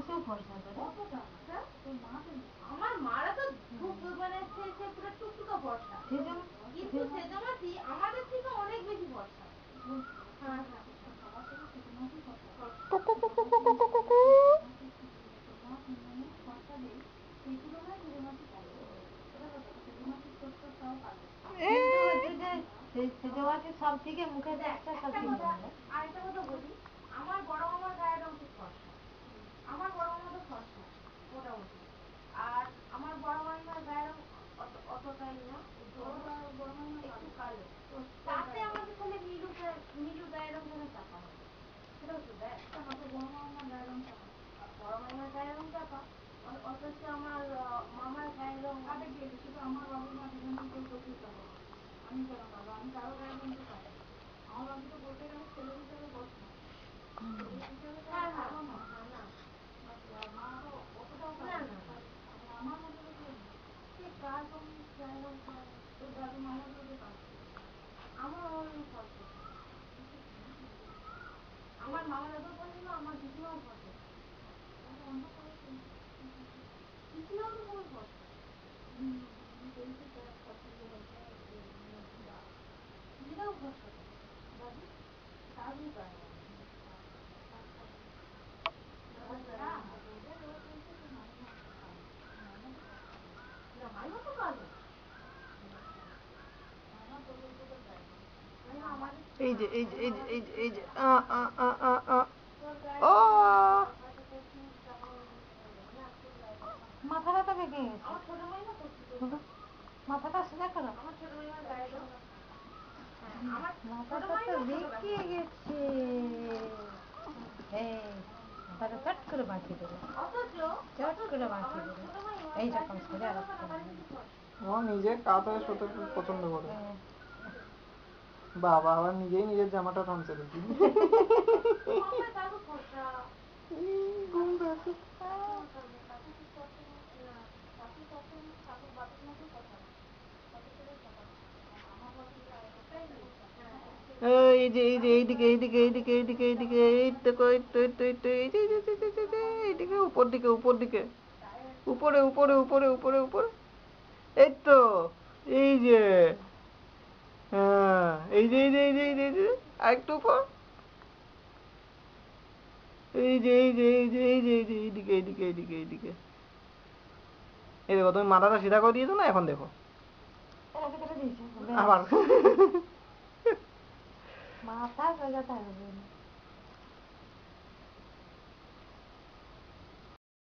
মাসেও ফর্সা করে আমার মারা তো খুব মানে সে পুরো টুকটুকা ফর্সা কিন্তু সেজমাসি আমাদের থেকে অনেক বেশি ফর্সা। হ্যাঁ হ্যাঁ সেজমাসি সব থেকে মুখে দেখছে সব থেকে আরেকটা কথা বলি, আমার বড় মামার গায়ের রং খুব ফর্সা, আমার বড় মামা তো ফর্সা মোটামুটি, আর আমার বড় মামার গায়ের রং অতটাই না, একটু কালো, তাতে আমাদের তাহলে নীলু গায়ের রং যেন চাপা হবে, সেটাও তো দেখ বড় মামার গায়ের রং চাপা, বড় মামার গায়ের রং চাপা, অথচ আমার মামার গায়ের রং শুধু আমার বাবু মা দুজনে কেউ প্রচুর চাপা, আমি কেন পাবো, আমি কারো গায়ের রং তো পাই, আমার বাবু তো বলতে গেলে ছেলে হিসেবে বস না, ছেলে হিসেবে তো পাবো না, মা তো অতটাও পারে না, আমার মতো সে কার রং গায়ের রং পায়, তোর দাদু মামার মধ্যে পাচ্ছে, আমার ফর্সা, আমার মামা দাদুর পছন্দ, আমার দিদিমাও ফর্সা, দিদিমাও তো খুবই ফর্সা, দিদিরাও ফর্সা, দাদু দাদু গায়ে এই যে এই যে এই যে এই যে এই যে ও মাথাটা তো বেঁকে গেছে, মাথাটা সোজা করো, মাথাটা তো বেঁকে গেছে, মাথাটা চট করে বাঁকিয়ে দেবে, চট করে বাঁকিয়ে দেবে, এইরকম সোজা রাখতে হবে। ও নিজে কাঁধে শুতে পছন্দ করে, বাবা আবার নিজেই নিজের জামাটা টানছে দেখি। এই যে এই যে এইদিকে এইদিকে এইদিকে এইদিকে এইদিকে এই দেখো এই তো এই তো এই তো এই যে এইদিকে উপর দিকে উপর দিকে উপরে উপরে উপরে উপরে উপরে এই তো এই যে হ্যাঁ এই যে এই যে এই যে এই যে এই যে আরেকটু উপর এই যে এই যে এই যে এই যে এই যে এইদিকে এইদিকে এইদিকে এইদিকে এই দেখো তুমি মাথাটা সিধা করে দিয়েছো না এখন দেখো আবার মাথা সোজা থাকবে।